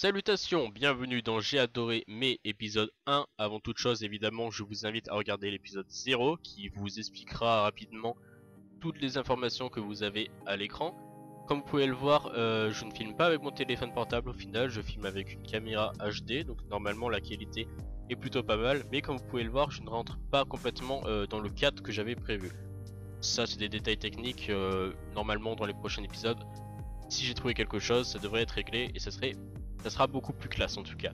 Salutations, bienvenue dans J'ai adoré mes épisode 1. Avant toute chose, évidemment, je vous invite à regarder l'épisode 0 qui vous expliquera rapidement toutes les informations que vous avez à l'écran. Comme vous pouvez le voir, je ne filme pas avec mon téléphone portable au final, je filme avec une caméra HD, donc normalement la qualité est plutôt pas mal, mais comme vous pouvez le voir, je ne rentre pas complètement dans le cadre que j'avais prévu. Ça, c'est des détails techniques, normalement dans les prochains épisodes. Si j'ai trouvé quelque chose, ça devrait être réglé et ça sera beaucoup plus classe en tout cas.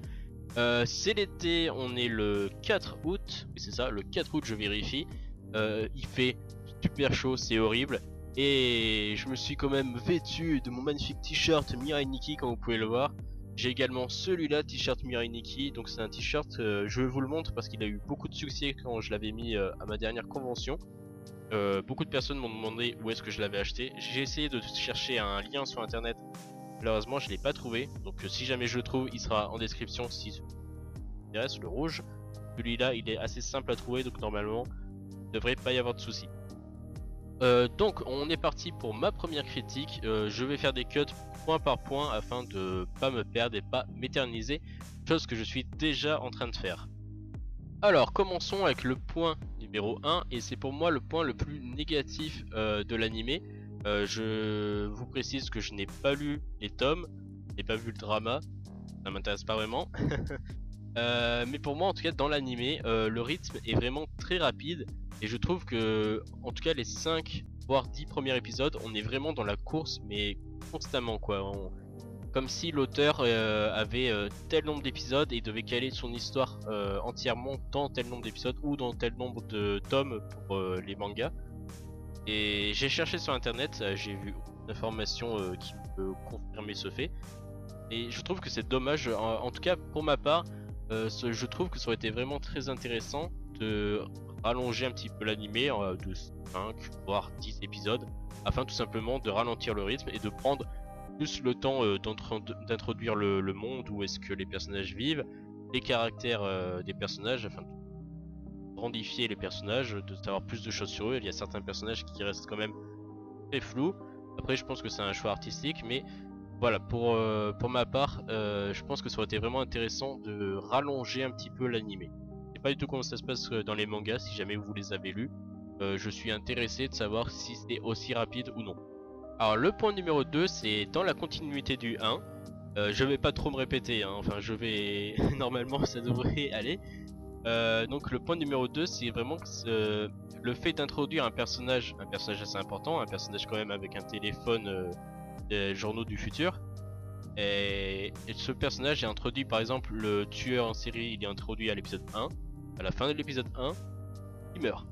C'est l'été, on est le 4 août, oui c'est ça, le 4 août je vérifie. Il fait super chaud, c'est horrible. Et je me suis quand même vêtu de mon magnifique t-shirt Mirai Nikki comme vous pouvez le voir. J'ai également celui-là, t-shirt Mirai Nikki, donc c'est un t-shirt, je vous le montre parce qu'il a eu beaucoup de succès quand je l'avais mis à ma dernière convention. Beaucoup de personnes m'ont demandé où est-ce que je l'avais acheté. J'ai essayé de chercher un lien sur internet. Malheureusement, je l'ai pas trouvé. Donc, si jamais je le trouve, il sera en description si ça vous intéresse. Le rouge, celui-là, il est assez simple à trouver. Donc, normalement, il ne devrait pas y avoir de soucis. Donc, on est parti pour ma première critique. Je vais faire des cuts point par point afin de pas me perdre et pas m'éterniser. Chose que je suis déjà en train de faire. Alors, commençons avec le point numéro 1, et c'est pour moi le point le plus négatif de l'animé. Je vous précise que je n'ai pas lu les tomes, je n'ai pas vu le drama, ça m'intéresse pas vraiment. Mais pour moi, en tout cas, dans l'animé, le rythme est vraiment très rapide, et je trouve que, en tout cas, les 5 voire 10 premiers épisodes, on est vraiment dans la course, mais constamment quoi. Comme si l'auteur avait tel nombre d'épisodes et devait caler son histoire entièrement dans tel nombre d'épisodes ou dans tel nombre de tomes pour les mangas. Et j'ai cherché sur internet, j'ai vu une information qui peut confirmer ce fait. Et je trouve que c'est dommage, en tout cas pour ma part, je trouve que ça aurait été vraiment très intéressant de rallonger un petit peu l'animé de 5 voire 10 épisodes, afin tout simplement de ralentir le rythme et de prendre plus le temps d'introduire le monde où est-ce que les personnages vivent, les caractères des personnages, afin de grandifier les personnages, de savoir plus de choses sur eux. Il y a certains personnages qui restent quand même très flous. Après je pense que c'est un choix artistique, mais voilà, pour ma part, je pense que ça aurait été vraiment intéressant de rallonger un petit peu l'animé. Je sais pas du tout comment ça se passe dans les mangas, si jamais vous les avez lus. Je suis intéressé de savoir si c'est aussi rapide ou non. Alors le point numéro 2, c'est dans la continuité du 1. Je vais pas trop me répéter, hein. Enfin je vais... normalement ça devrait aller. Donc le point numéro 2, c'est vraiment le fait d'introduire un personnage assez important, un personnage quand même avec un téléphone des journaux du futur. Et ce personnage est introduit, par exemple le tueur en série, il est introduit à l'épisode 1. À la fin de l'épisode 1, il meurt.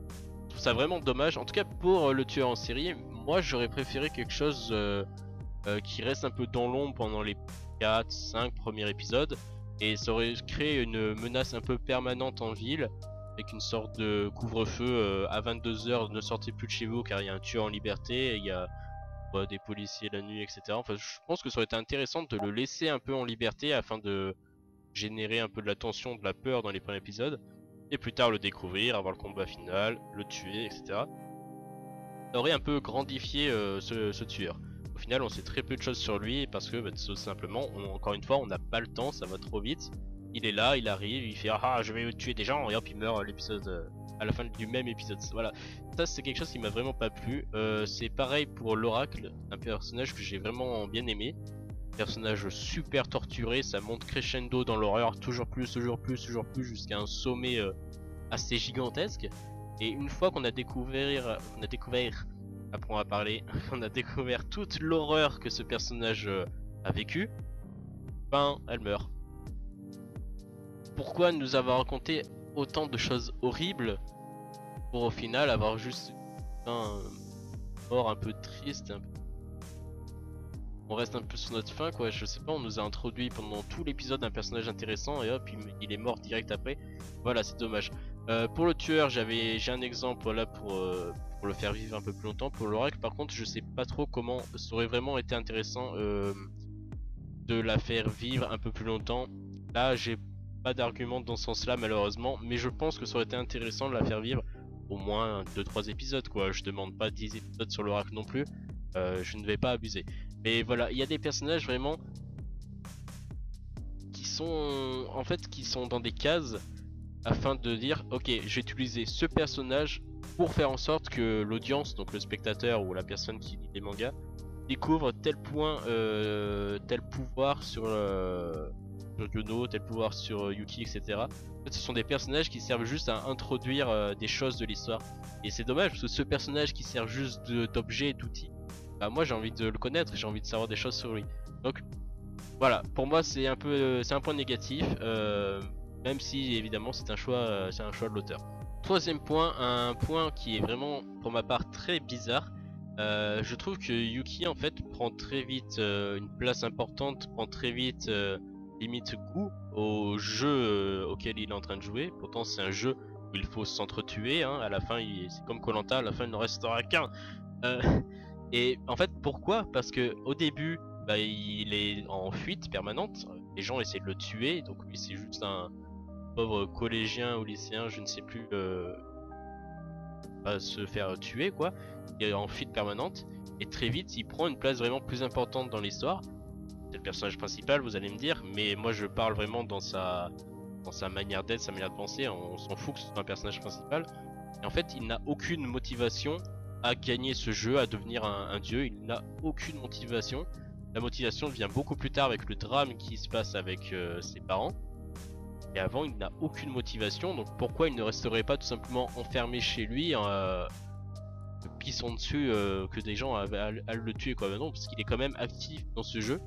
Je trouve ça vraiment dommage, en tout cas pour le tueur en série. Moi j'aurais préféré quelque chose qui reste un peu dans l'ombre pendant les 4-5 premiers épisodes, et ça aurait créé une menace un peu permanente en ville, avec une sorte de couvre-feu à 22 h, ne sortez plus de chez vous car il y a un tueur en liberté, il y a des policiers la nuit, etc. Enfin je pense que ça aurait été intéressant de le laisser un peu en liberté afin de générer un peu de la tension, de la peur dans les premiers épisodes, et plus tard le découvrir, avoir le combat final, le tuer, etc. Ça aurait un peu grandifié ce tueur. Au final on sait très peu de choses sur lui parce que tout simplement, encore une fois, on n'a pas le temps, ça va trop vite. Il est là, il arrive, il fait ah je vais tuer des gens, et hop il meurt à l'épisode à la fin du même épisode. Voilà, ça c'est quelque chose qui m'a vraiment pas plu. C'est pareil pour l'Oracle, un personnage que j'ai vraiment bien aimé. Personnage super torturé, ça monte crescendo dans l'horreur, toujours plus, jusqu'à un sommet assez gigantesque. Et une fois qu'on a découvert, après on va parler, on a découvert toute l'horreur que ce personnage a vécu, ben elle meurt. Pourquoi nous avoir raconté autant de choses horribles pour au final avoir juste un mort un peu triste, on reste un peu sur notre fin quoi, je sais pas, on nous a introduit pendant tout l'épisode un personnage intéressant et hop il est mort direct après. Voilà, c'est dommage. Pour le tueur, j'ai un exemple là pour le faire vivre un peu plus longtemps. Pour l'oracle par contre, je sais pas trop comment ça aurait vraiment été intéressant de la faire vivre un peu plus longtemps. Là j'ai pas d'argument dans ce sens là malheureusement, mais je pense que ça aurait été intéressant de la faire vivre au moins 2-3 épisodes quoi. Je demande pas 10 épisodes sur l'oracle non plus, je ne vais pas abuser. Mais voilà, il y a des personnages vraiment sont en fait qui sont dans des cases afin de dire ok, j'ai utilisé ce personnage pour faire en sorte que l'audience, donc le spectateur ou la personne qui lit les mangas, découvre tel point, tel pouvoir sur Yono, tel pouvoir sur Yuki, etc. En fait, ce sont des personnages qui servent juste à introduire des choses de l'histoire. Et c'est dommage parce que ce personnage qui sert juste d'objet et d'outil, bah moi j'ai envie de le connaître, j'ai envie de savoir des choses sur lui. Donc voilà, pour moi c'est un peu, c'est un point négatif, même si évidemment c'est un choix de l'auteur. Troisième point, un point qui est vraiment pour ma part très bizarre. Je trouve que Yuki en fait prend très vite une place importante, prend très vite limite goût au jeu auquel il est en train de jouer. Pourtant c'est un jeu où il faut s'entretuer, hein. À la fin c'est comme Koh Lanta, à la fin il ne restera qu'un. Et en fait pourquoi? Parce que au début bah, il est en fuite permanente, les gens essaient de le tuer, donc lui c'est juste un pauvre collégien ou lycéen, je ne sais plus, va se faire tuer quoi. Il est en fuite permanente et très vite il prend une place vraiment plus importante dans l'histoire. C'est le personnage principal, vous allez me dire, mais moi je parle vraiment dans sa manière d'être, sa manière de penser. On s'en fout que ce soit un personnage principal. Et en fait il n'a aucune motivation à gagner ce jeu, à devenir un dieu. Il n'a aucune motivation. La motivation vient beaucoup plus tard avec le drame qui se passe avec ses parents. Et avant il n'a aucune motivation, donc pourquoi il ne resterait pas tout simplement enfermé chez lui pissant dessus que des gens à le tuer quoi? Non, parce qu'il est quand même actif dans ce jeu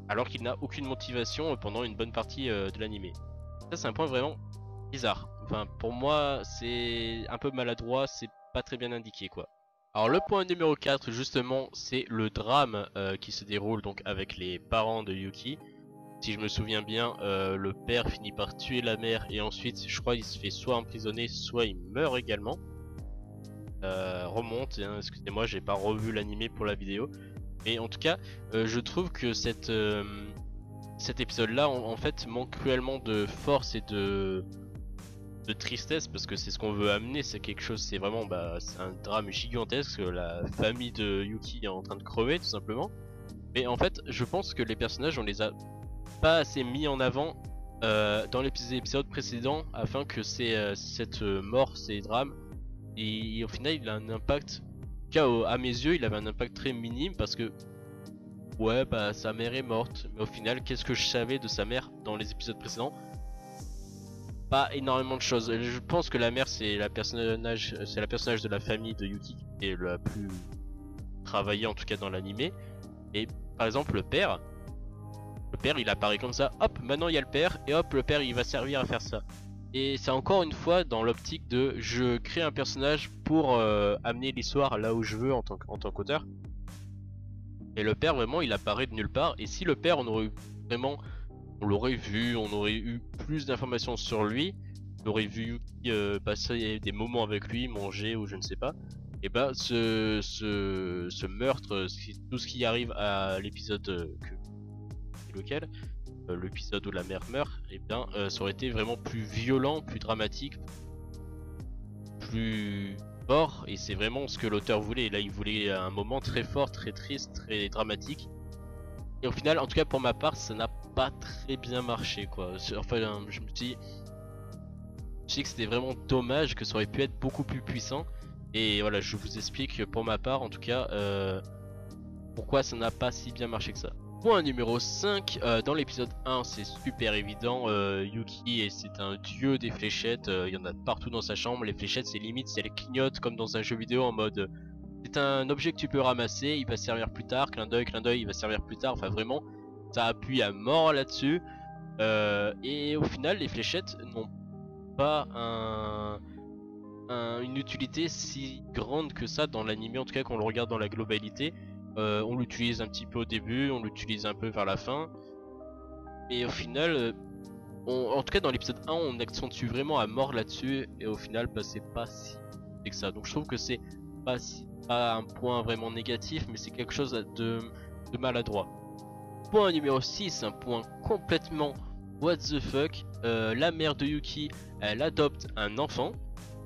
alors qu'il n'a aucune motivation pendant une bonne partie de l'animé. Ça c'est un point vraiment bizarre. Enfin pour moi c'est un peu maladroit, c'est pas très bien indiqué quoi. Alors le point numéro 4 justement c'est le drame qui se déroule donc avec les parents de Yuki. Si je me souviens bien, le père finit par tuer la mère et ensuite je crois il se fait soit emprisonner soit il meurt également. Remonte, hein, excusez-moi, j'ai pas revu l'animé pour la vidéo, mais en tout cas je trouve que cet épisode là en fait manque cruellement de force et de tristesse, parce que c'est ce qu'on veut amener, c'est quelque chose, c'est vraiment c'est un drame gigantesque, la famille de Yuki est en train de crever tout simplement. Mais en fait je pense que les personnages on les a pas assez mis en avant dans les épisodes précédents afin que cette mort, ces drames, et au final il a un impact, à mes yeux il avait un impact très minime, parce que ouais bah sa mère est morte, mais au final qu'est-ce que je savais de sa mère dans les épisodes précédents? Pas énormément de choses. Je pense que la mère c'est la personnage de la famille de Yuki qui est la plus travaillée en tout cas dans l'animé. Et par exemple le père il apparaît comme ça, hop maintenant il y a le père, et hop le père il va servir à faire ça. Et c'est encore une fois dans l'optique de je crée un personnage pour amener l'histoire là où je veux en tant qu'auteur. Et le père vraiment il apparaît de nulle part, et si le père on l'aurait vu, on aurait eu plus d'informations sur lui, on aurait vu Yuki passer des moments avec lui, manger ou je ne sais pas, et bah ce meurtre, tout ce qui arrive à l'épisode lequel l'épisode où la mère meurt, et bien ça aurait été vraiment plus violent, plus dramatique, plus fort, et c'est vraiment ce que l'auteur voulait. Et là il voulait un moment très fort, très triste, très dramatique, et au final en tout cas pour ma part ça n'a pas très bien marché quoi. Enfin je me dis que c'était vraiment dommage, que ça aurait pu être beaucoup plus puissant. Et voilà, je vous explique pour ma part en tout cas pourquoi ça n'a pas si bien marché que ça. Point numéro 5, dans l'épisode 1 c'est super évident, Yuki c'est un dieu des fléchettes, il y en a partout dans sa chambre, les fléchettes c'est limite si elles clignotent comme dans un jeu vidéo en mode c'est un objet que tu peux ramasser, il va servir plus tard, clin d'œil, il va servir plus tard, enfin vraiment ça appuie à mort là-dessus. Et au final les fléchettes n'ont pas une utilité si grande que ça dans l'anime, en tout cas quand on le regarde dans la globalité. On l'utilise un petit peu au début, on l'utilise un peu vers la fin, et au final en tout cas dans l'épisode 1 on accentue vraiment à mort là-dessus, et au final c'est pas si que ça. Donc je trouve que c'est pas un point vraiment négatif, mais c'est quelque chose de maladroit. Point numéro 6, un point complètement what the fuck, la mère de Yuki elle adopte un enfant.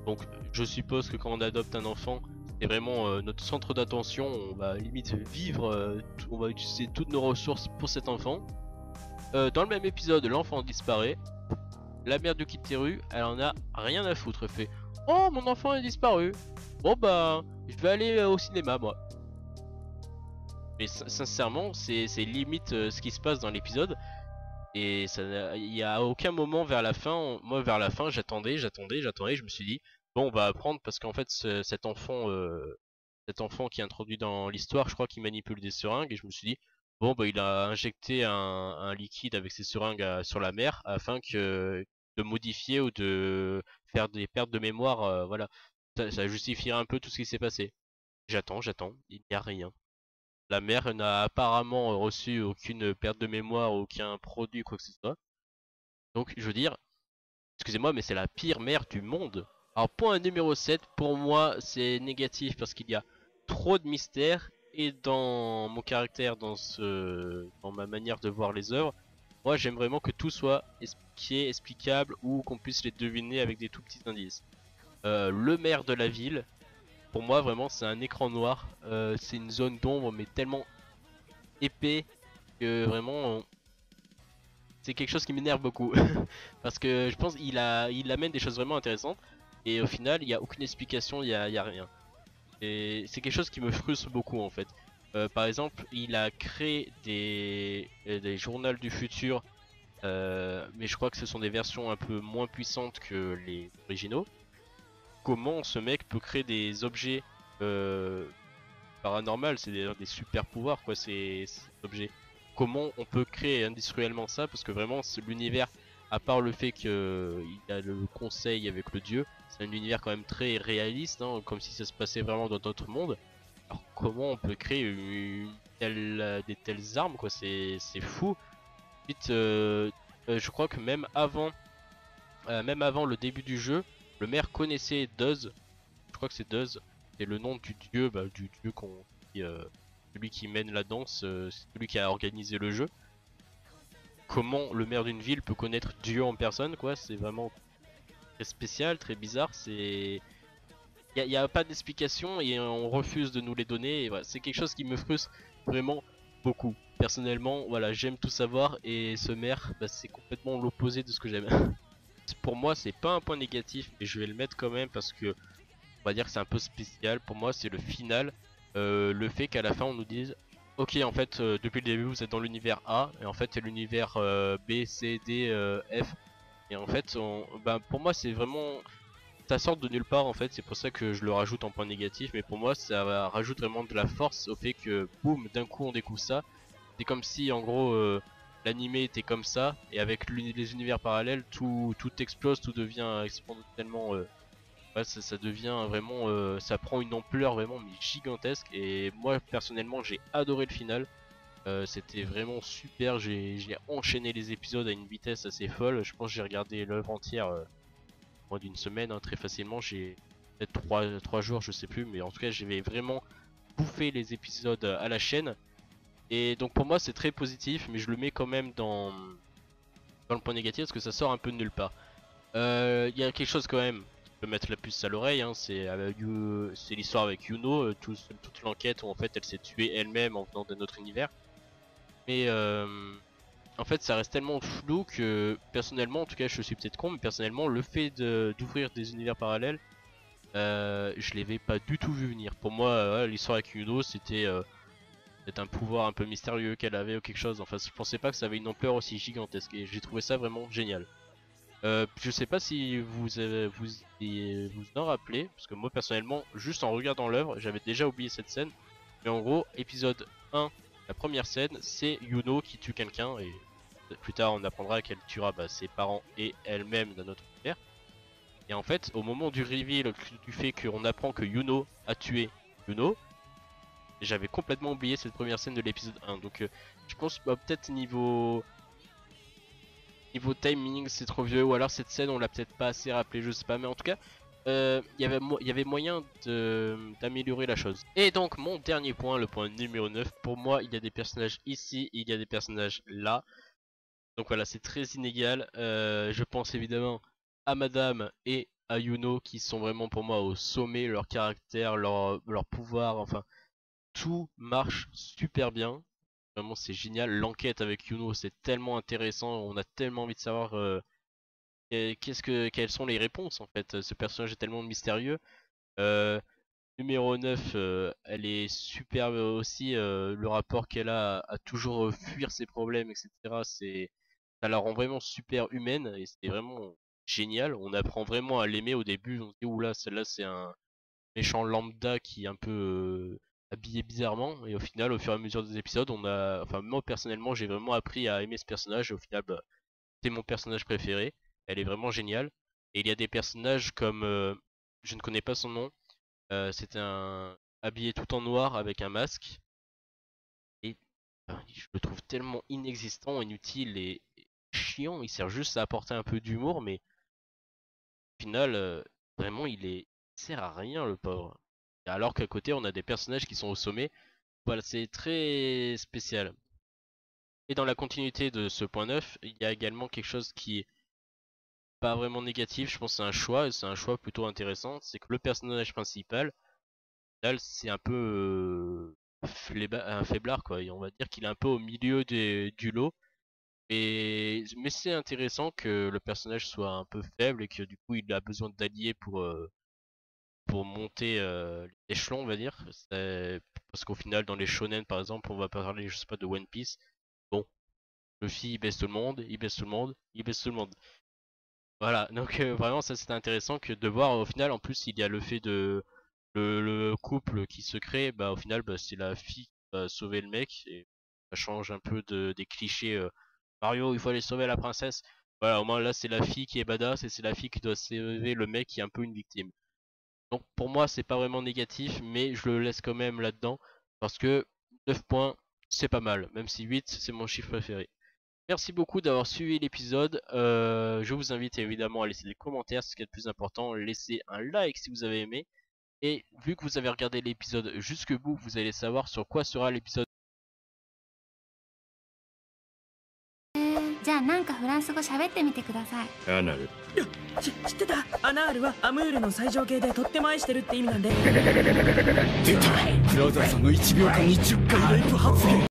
Donc je suppose que quand on adopte un enfant c'est vraiment notre centre d'attention, on va limite vivre, on va utiliser toutes nos ressources pour cet enfant. Dans le même épisode, l'enfant disparaît. La mère de Kiteru, elle en a rien à foutre. Elle fait: oh, mon enfant est disparu. Bon bah, je vais aller au cinéma moi. Mais sincèrement, c'est limite ce qui se passe dans l'épisode. Et il y a aucun moment vers la fin, moi vers la fin, j'attendais, je me suis dit, bon, on va apprendre parce qu'en fait, cet enfant qui est introduit dans l'histoire, je crois qu'il manipule des seringues, et je me suis dit, bon, bah, il a injecté un liquide avec ses seringues sur la mer afin de modifier ou de faire des pertes de mémoire, voilà. Ça justifierait un peu tout ce qui s'est passé. J'attends, il n'y a rien. La mère n'a apparemment reçu aucune perte de mémoire, aucun produit, quoi que ce soit. Donc, je veux dire, excusez-moi, mais c'est la pire mère du monde. Alors, point numéro 7, pour moi, c'est négatif parce qu'il y a trop de mystères. Et dans mon caractère, dans ma manière de voir les œuvres, moi, j'aime vraiment que tout soit expliqué, explicable, ou qu'on puisse les deviner avec des tout petits indices. Le maire de la ville, pour moi, vraiment, c'est un écran noir. C'est une zone d'ombre, mais tellement épais que vraiment c'est quelque chose qui m'énerve beaucoup parce que je pense il amène des choses vraiment intéressantes et au final il n'y a aucune explication, il y a rien, et c'est quelque chose qui me frustre beaucoup en fait. Par exemple, il a créé des journaux du futur, mais je crois que ce sont des versions un peu moins puissantes que les originaux. Comment ce mec peut créer des objets paranormal, c'est des super pouvoirs quoi, ces objets. Comment on peut créer industriellement ça? Parce que vraiment, l'univers, à part le fait qu'il y a le conseil avec le dieu, c'est un univers quand même très réaliste, hein, comme si ça se passait vraiment dans notre monde. Alors comment on peut créer des telles armes quoi? C'est fou. Ensuite, je crois que même avant le début du jeu, le maire connaissait Duz. Je crois que c'est Duz. C'est le nom du dieu celui qui mène la danse, c'est celui qui a organisé le jeu. Comment le maire d'une ville peut connaître Dieu en personne, quoi? C'est vraiment très spécial, très bizarre. Y a pas d'explication et on refuse de nous les donner. Et voilà, c'est quelque chose qui me frustre vraiment beaucoup. Personnellement, voilà, j'aime tout savoir et ce maire, bah, c'est complètement l'opposé de ce que j'aime. Pour moi, c'est pas un point négatif, mais je vais le mettre quand même parce que on va dire que c'est un peu spécial. Pour moi, c'est le final. Le fait qu'à la fin, on nous dise: ok, en fait, depuis le début, vous êtes dans l'univers A, et en fait, c'est l'univers B, C, D, F. Et en fait, pour moi, c'est vraiment. Ça sort de nulle part, en fait. C'est pour ça que je le rajoute en point négatif. Mais pour moi, ça rajoute vraiment de la force au fait que, boum, d'un coup, on découvre ça. C'est comme si, en gros, l'animé était comme ça, et avec les univers parallèles, tout explose, tout devient exponentiellement. Ouais, ça devient vraiment, ça prend une ampleur vraiment mais gigantesque. Et moi personnellement j'ai adoré le final. C'était vraiment super. J'ai enchaîné les épisodes à une vitesse assez folle. Je pense que j'ai regardé l'œuvre entière en moins d'une semaine, hein, très facilement. J'ai peut-être 3 jours, je sais plus, mais en tout cas j'avais vraiment bouffé les épisodes à la chaîne. Et donc pour moi c'est très positif, mais je le mets quand même dans le point négatif parce que ça sort un peu de nulle part. Il y a quelque chose quand même qui peut mettre la puce à l'oreille, hein, c'est l'histoire avec Yuno, toute l'enquête où en fait elle s'est tuée elle-même en venant de notre univers. Mais en fait ça reste tellement flou que personnellement, en tout cas je suis peut-être con, mais personnellement le fait d'ouvrir des univers parallèles, je l'avais pas du tout vu venir. Pour moi, l'histoire avec Yuno c'était peut-être un pouvoir un peu mystérieux qu'elle avait ou quelque chose. Enfin je pensais pas que ça avait une ampleur aussi gigantesque et j'ai trouvé ça vraiment génial. Je sais pas si vous en rappelez, parce que moi personnellement, juste en regardant l'œuvre, j'avais déjà oublié cette scène. Mais en gros, épisode 1, la première scène, c'est Yuno qui tue quelqu'un, et plus tard on apprendra qu'elle tuera ses parents et elle-même dans notre univers. Et en fait, au moment du reveal, du fait qu'on apprend que Yuno a tué Yuno, j'avais complètement oublié cette première scène de l'épisode 1. Donc je pense peut-être niveau timing c'est trop vieux, ou alors cette scène on l'a peut-être pas assez rappelé, je sais pas, mais en tout cas il y avait moyen d'améliorer la chose. Et donc mon dernier point, le point numéro 9, pour moi il y a des personnages ici, il y a des personnages là, donc voilà, c'est très inégal. Je pense évidemment à Madame et à Yuno qui sont vraiment pour moi au sommet, leur caractère, leur pouvoir, enfin tout marche super bien. Vraiment, c'est génial. L'enquête avec Yuno, c'est tellement intéressant. On a tellement envie de savoir quelles sont les réponses en fait. Ce personnage est tellement mystérieux. Euh, Numéro 9, elle est superbe aussi. Le rapport qu'elle a à toujours fuir ses problèmes, etc. Ça la rend vraiment super humaine et c'est vraiment génial. On apprend vraiment à l'aimer au début. On se dit, oula, celle-là, c'est un méchant lambda qui est un peu habillé bizarrement. Et au final, au fur et à mesure des épisodes, enfin, moi personnellement, j'ai vraiment appris à aimer ce personnage. Et au final, bah, c'est mon personnage préféré. Elle est vraiment géniale. Et il y a des personnages comme, je ne connais pas son nom. C'est un habillé tout en noir avec un masque. Et je le trouve tellement inexistant, inutile et chiant. Il sert juste à apporter un peu d'humour, mais au final, vraiment, il sert à rien, le pauvre. Alors qu'à côté, on a des personnages qui sont au sommet. Voilà, c'est très spécial. Et dans la continuité de ce point 9, il y a également quelque chose qui est pas vraiment négatif. Je pense que c'est un choix, et c'est un choix plutôt intéressant. C'est que le personnage principal, là, c'est un peu un faiblard, quoi. Et on va dire qu'il est un peu au milieu du lot. Mais c'est intéressant que le personnage soit un peu faible et que du coup il a besoin d'alliés pour monter l'échelon, on va dire. Parce qu'au final, dans les shonen par exemple, on va parler, je sais pas, de One Piece. Bon, Luffy il baisse tout le monde, il baisse tout le monde, il baisse tout le monde. Voilà, donc vraiment ça c'était intéressant que de voir au final, en plus il y a le fait de le couple qui se crée, bah au final bah, c'est la fille qui va sauver le mec et ça change un peu des clichés Mario il faut aller sauver la princesse. Voilà, au moins là c'est la fille qui est badass et c'est la fille qui doit sauver le mec qui est un peu une victime. Donc pour moi c'est pas vraiment négatif mais je le laisse quand même là-dedans parce que 9 points c'est pas mal, même si 8 c'est mon chiffre préféré. Merci beaucoup d'avoir suivi l'épisode. Je vous invite évidemment à laisser des commentaires, c'est ce qui est le plus important. Laissez un like si vous avez aimé. Et vu que vous avez regardé l'épisode jusque bout, vous allez savoir sur quoi sera l'épisode. じゃあなんかフランス語喋ってみてください。アナル。知ってた。アナールはアムールの最上形でとっても愛してるって意味なんで。出た。クラウザーさんの1秒間に10回レイプ発言。